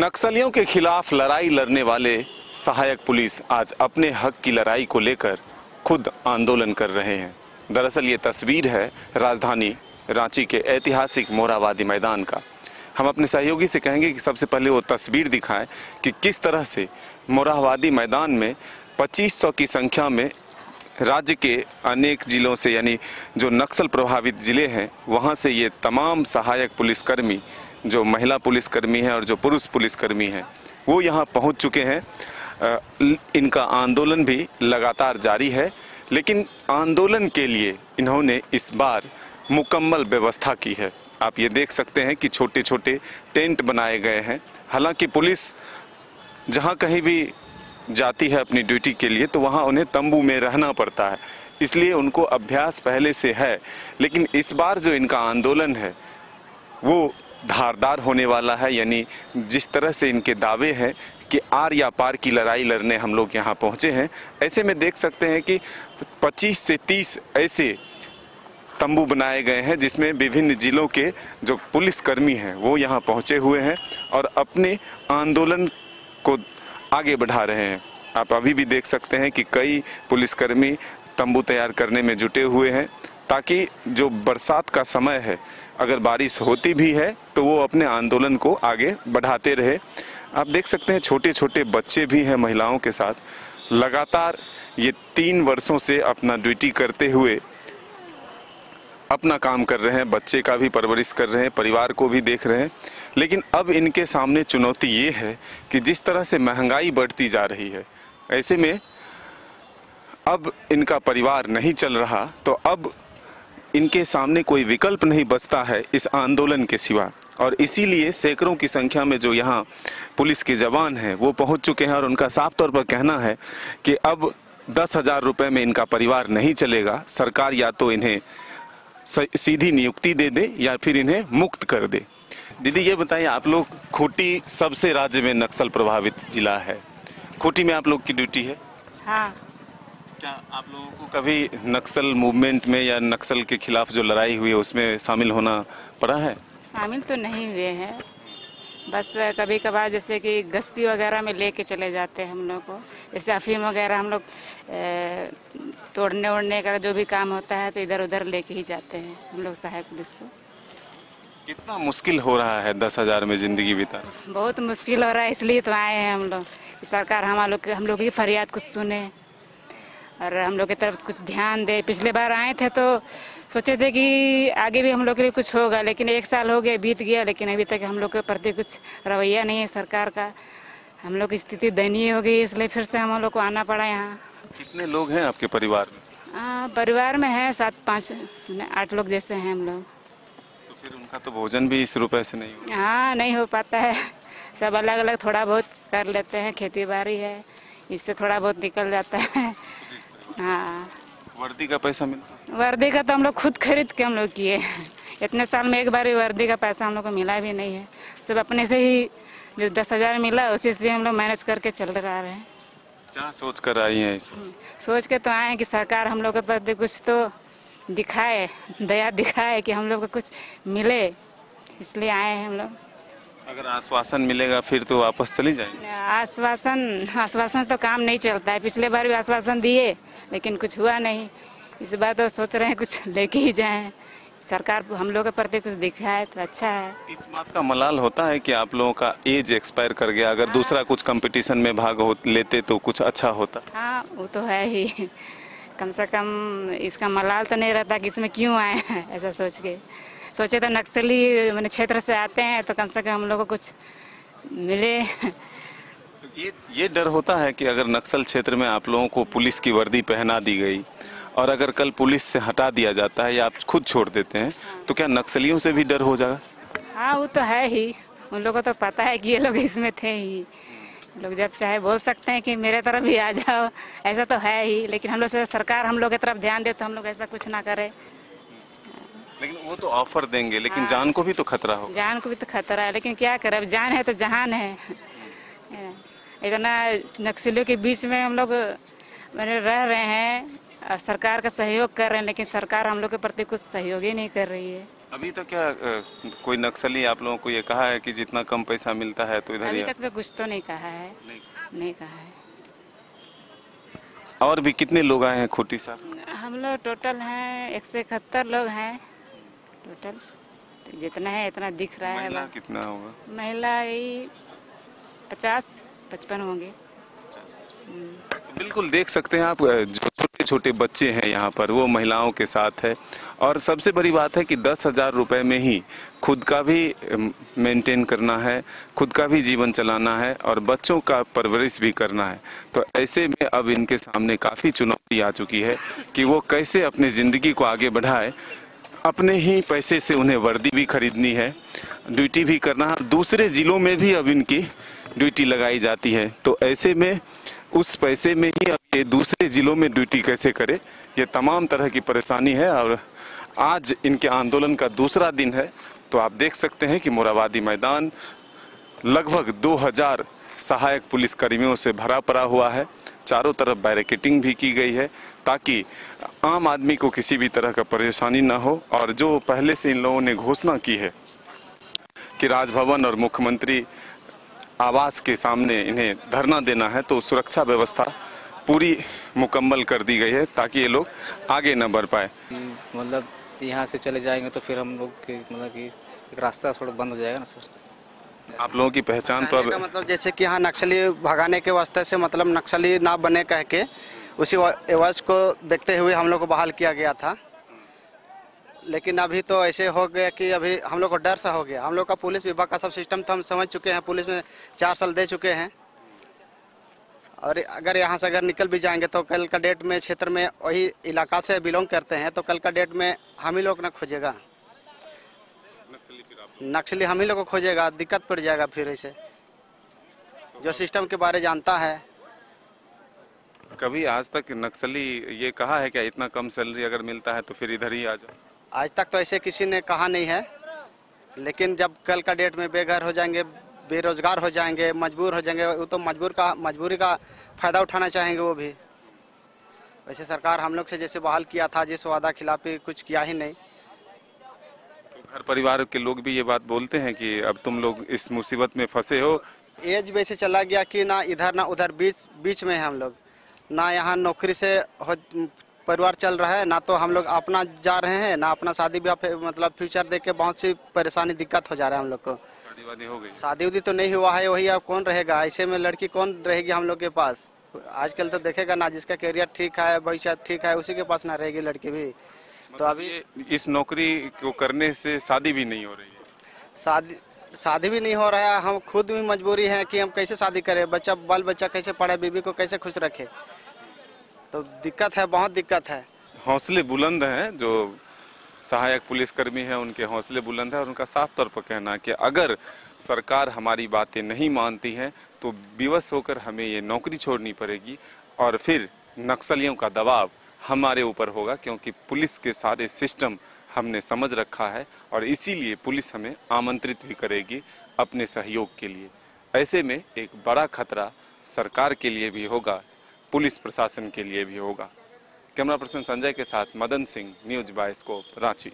नक्सलियों के खिलाफ लड़ाई लड़ने वाले सहायक पुलिस आज अपने हक की लड़ाई को लेकर खुद आंदोलन कर रहे हैं। दरअसल ये तस्वीर है राजधानी रांची के ऐतिहासिक मोरहाबादी मैदान का। हम अपने सहयोगी से कहेंगे कि सबसे पहले वो तस्वीर दिखाएं कि किस तरह से मोरहाबादी मैदान में 2500 की संख्या में राज्य के अनेक जिलों से, यानी जो नक्सल प्रभावित ज़िले हैं, वहाँ से ये तमाम सहायक पुलिसकर्मी, जो महिला पुलिसकर्मी हैं और जो पुरुष पुलिसकर्मी हैं, वो यहाँ पहुँच चुके हैं। इनका आंदोलन भी लगातार जारी है, लेकिन आंदोलन के लिए इन्होंने इस बार मुकम्मल व्यवस्था की है। आप ये देख सकते हैं कि छोटे छोटे टेंट बनाए गए हैं। हालांकि पुलिस जहाँ कहीं भी जाती है अपनी ड्यूटी के लिए तो वहाँ उन्हें तंबू में रहना पड़ता है, इसलिए उनको अभ्यास पहले से है। लेकिन इस बार जो इनका आंदोलन है वो धारदार होने वाला है, यानी जिस तरह से इनके दावे हैं कि आर या पार की लड़ाई लड़ने हम लोग यहाँ पहुँचे हैं, ऐसे में देख सकते हैं कि 25 से 30 ऐसे तंबू बनाए गए हैं जिसमें विभिन्न जिलों के जो पुलिसकर्मी हैं वो यहाँ पहुँचे हुए हैं और अपने आंदोलन को आगे बढ़ा रहे हैं। आप अभी भी देख सकते हैं कि कई पुलिसकर्मी तंबू तैयार करने में जुटे हुए हैं, ताकि जो बरसात का समय है, अगर बारिश होती भी है तो वो अपने आंदोलन को आगे बढ़ाते रहे। आप देख सकते हैं छोटे छोटे बच्चे भी हैं महिलाओं के साथ। लगातार ये 3 वर्षों से अपना ड्यूटी करते हुए अपना काम कर रहे हैं, बच्चे का भी परवरिश कर रहे हैं, परिवार को भी देख रहे हैं। लेकिन अब इनके सामने चुनौती ये है कि जिस तरह से महंगाई बढ़ती जा रही है, ऐसे में अब इनका परिवार नहीं चल रहा, तो अब इनके सामने कोई विकल्प नहीं बचता है इस आंदोलन के सिवा। और इसीलिए सैकड़ों की संख्या में जो यहाँ पुलिस के जवान हैं वो पहुँच चुके हैं और उनका साफ तौर पर कहना है कि अब 10,000 रुपये में इनका परिवार नहीं चलेगा। सरकार या तो इन्हें सीधी नियुक्ति दे दे या फिर इन्हें मुक्त कर दे। दीदी ये बताइए, आप लोग खूंटी सबसे राज्य में नक्सल प्रभावित जिला है, खूंटी में आप लोग की ड्यूटी है? हाँ। क्या आप लोगों को कभी नक्सल मूवमेंट में या नक्सल के खिलाफ जो लड़ाई हुई है उसमें शामिल होना पड़ा है? शामिल तो नहीं हुए हैं, बस कभी कभार जैसे कि गश्ती वगैरह में लेके चले जाते हैं हम लोग को। जैसे अफीम वगैरह हम लोग तोड़ने ओड़ने का जो भी काम होता है तो इधर उधर लेके ही जाते हैं हम लोग सहायक पुलिस को। कितना मुश्किल हो रहा है 10,000 में ज़िंदगी बिताना? बहुत मुश्किल हो रहा है, इसलिए तो आए हैं हम लोग। सरकार हम लोग की फरियाद कुछ सुने और हम लोग की तरफ कुछ ध्यान दे। पिछले बार आए थे तो सोचे थे कि आगे भी हम लोग के लिए कुछ होगा, लेकिन 1 साल हो गया, बीत गया, लेकिन अभी तक हम लोग के प्रति कुछ रवैया नहीं है सरकार का। हम लोग की स्थिति दयनीय हो गई, इसलिए फिर से हम लोग को आना पड़ा यहाँ। कितने लोग हैं आपके परिवार में? परिवार में है 7-5-8 लोग जैसे हैं हम लोग। तो फिर उनका तो भोजन भी इस रुपए से नहीं होगा? हाँ, नहीं हो पाता है। सब अलग अलग थोड़ा बहुत कर लेते हैं, खेती बाड़ी है, इससे थोड़ा बहुत निकल जाता है। हाँ। वर्दी का पैसा मिलता है? वर्दी का तो हम लोग खुद खरीद के हम लोग किए। इतने साल में एक बार भी वर्दी का पैसा हम लोग को मिला भी नहीं है। सब अपने से ही जो 10,000 मिला उसी से हम लोग मैनेज करके चल रहे हैं। क्या सोच कर आई हैं इसमें? सोच के तो आए हैं कि सरकार हम लोग के प्रति कुछ तो दिखाए, दया दिखाए कि हम लोग को कुछ मिले, इसलिए आए हैं हम लोग। अगर आश्वासन मिलेगा फिर तो वापस चली जाएंगे? आश्वासन तो काम नहीं चलता है। पिछले बार भी आश्वासन दिए लेकिन कुछ हुआ नहीं। इस बार तो सोच रहे हैं कुछ लेके ही जाएं, सरकार हम लोग के प्रति कुछ दिखाए तो अच्छा है। इस बात का मलाल होता है कि आप लोगों का एज एक्सपायर कर गया, अगर दूसरा कुछ कंपटीशन में भाग लेते तो कुछ अच्छा होता। हाँ, वो तो है ही। कम से कम इसका मलाल तो नहीं रहता कि इसमें क्यों आए हैं, ऐसा सोचे तो नक्सली मैंने क्षेत्र से आते हैं तो कम से कम हम लोग को कुछ मिले। तो ये डर होता है कि अगर नक्सल क्षेत्र में आप लोगों को पुलिस की वर्दी पहना दी गई और अगर कल पुलिस से हटा दिया जाता है या आप खुद छोड़ देते हैं तो क्या नक्सलियों से भी डर हो जाएगा? हाँ, वो तो है ही। उन लोगों को तो पता है कि ये लोग इसमें थे ही। लोग जब चाहे बोल सकते हैं कि मेरे तरफ भी आ जाओ, ऐसा तो है ही। लेकिन हम लोग से सरकार हम लोग की तरफ ध्यान दे तो हम लोग ऐसा कुछ ना करें। लेकिन वो तो ऑफर देंगे, लेकिन जान को भी तो खतरा हो। जान को भी तो खतरा है, लेकिन क्या करें, अब जान है तो जहान है। इतना नक्सलियों के बीच में हम लोग रह रहे हैं, सरकार का सहयोग कर रहे हैं, लेकिन सरकार हम लोग के प्रति कुछ सहयोग ही नहीं कर रही है। अभी तक क्या कोई नक्सली आप लोगों को ये कहा है कि जितना कम पैसा मिलता है तो इधर अभी ही तक तो कुछ तो नहीं कहा है, नहीं। नहीं कहा है। और भी कितने लोग आए हैं खूंटी साहब? हम लोग टोटल हैं 171 लोग हैं टोटल, तो जितना है इतना दिख रहा है। महिला कितना होगा? महिला यही 50-55 होंगे। बिल्कुल देख सकते हैं आप, जो छोटे छोटे बच्चे हैं यहाँ पर वो महिलाओं के साथ है। और सबसे बड़ी बात है कि 10,000 रुपये में ही खुद का भी मेंटेन करना है, खुद का भी जीवन चलाना है और बच्चों का परवरिश भी करना है। तो ऐसे में अब इनके सामने काफ़ी चुनौती आ चुकी है कि वो कैसे अपनी ज़िंदगी को आगे बढ़ाए। अपने ही पैसे से उन्हें वर्दी भी खरीदनी है, ड्यूटी भी करना है, दूसरे ज़िलों में भी अब इनकी ड्यूटी लगाई जाती है। तो ऐसे में उस पैसे में ही अब ये दूसरे ज़िलों में ड्यूटी कैसे करे, ये तमाम तरह की परेशानी है। और आज इनके आंदोलन का दूसरा दिन है। तो आप देख सकते हैं कि मोराबादी मैदान लगभग 2000 सहायक पुलिस कर्मियों से भरा पड़ा हुआ है। चारों तरफ बैरिकेडिंग भी की गई है ताकि आम आदमी को किसी भी तरह का परेशानी ना हो। और जो पहले से इन लोगों ने घोषणा की है कि राजभवन और मुख्यमंत्री आवास के सामने इन्हें धरना देना है, तो सुरक्षा व्यवस्था पूरी मुकम्मल कर दी गई है ताकि ये लोग आगे न बढ़ पाए। मतलब यहाँ से चले जाएंगे तो फिर हम लोग के मतलब कि एक रास्ता थोड़ा बंद हो जाएगा ना सर। आप लोगों की पहचान तो अब मतलब जैसे कि यहाँ नक्सली भगाने के वास्ते से मतलब नक्सली ना बने कह के उसी एवज को देखते हुए हम लोग को बहाल किया गया था। लेकिन अभी तो ऐसे हो गया कि अभी हम लोग को डर सा हो गया। हम लोग का पुलिस विभाग का सब सिस्टम तो हम समझ चुके हैं, पुलिस में 4 साल दे चुके हैं। और अगर यहाँ से अगर निकल भी जाएंगे तो कल का डेट में क्षेत्र में वही इलाका से बिलोंग करते हैं, तो कल का डेट में हम ही लोग ना खोजेगा नक्सली, हम ही लोग को खोजेगा, दिक्कत पड़ जाएगा। फिर ऐसे जो सिस्टम के बारे जानता है। कभी आज तक नक्सली ये कहा है क्या इतना कम सैलरी अगर मिलता है तो फिर इधर ही आ जाओ? आज तक तो ऐसे किसी ने कहा नहीं है, लेकिन जब कल का डेट में बेघर हो जाएंगे, बेरोजगार हो जाएंगे, मजबूर हो जाएंगे, वो तो मजबूरी का फायदा उठाना चाहेंगे वो भी। वैसे सरकार हम लोग से जैसे बहाल किया था, जिस वादा खिलाफी कुछ किया ही नहीं। तो घर परिवार के लोग भी ये बात बोलते हैं कि अब तुम लोग इस मुसीबत में फंसे हो। एज वैसे चला गया कि ना इधर ना उधर, बीच में है हम लोग। ना यहाँ नौकरी से परिवार चल रहा है, ना तो हम लोग अपना जा रहे हैं, ना अपना शादी ब्याह मतलब फ्यूचर देख के बहुत सी परेशानी दिक्कत हो जा रहा है हम लोग को। शादी हो गई? शादी उदी तो नहीं हुआ है, वही अब कौन रहेगा ऐसे में, लड़की कौन रहेगी हम लोग के पास। आजकल तो देखेगा ना, जिसका करियर ठीक है, भविष्य ठीक है, उसी के पास ना रहेगी लड़की भी। तो अभी इस नौकरी को करने से शादी भी नहीं हो रही है? शादी भी नहीं हो रहा है। हम खुद भी मजबूरी है कि हम कैसे शादी करें, बाल बच्चा कैसे पढ़े, बीबी को कैसे खुश रखे। तो दिक्कत है, बहुत दिक्कत है। हौसले बुलंद हैं, जो सहायक पुलिसकर्मी हैं उनके हौसले बुलंद हैं और उनका साफ तौर पर कहना है कि अगर सरकार हमारी बातें नहीं मानती है तो विवश होकर हमें ये नौकरी छोड़नी पड़ेगी और फिर नक्सलियों का दबाव हमारे ऊपर होगा, क्योंकि पुलिस के सारे सिस्टम हमने समझ रखा है और इसीलिए पुलिस हमें आमंत्रित भी करेगी अपने सहयोग के लिए। ऐसे में एक बड़ा खतरा सरकार के लिए भी होगा, पुलिस प्रशासन के लिए भी होगा। कैमरा पर्सन संजय के साथ Madan Singh, news bye scope, Ranchi.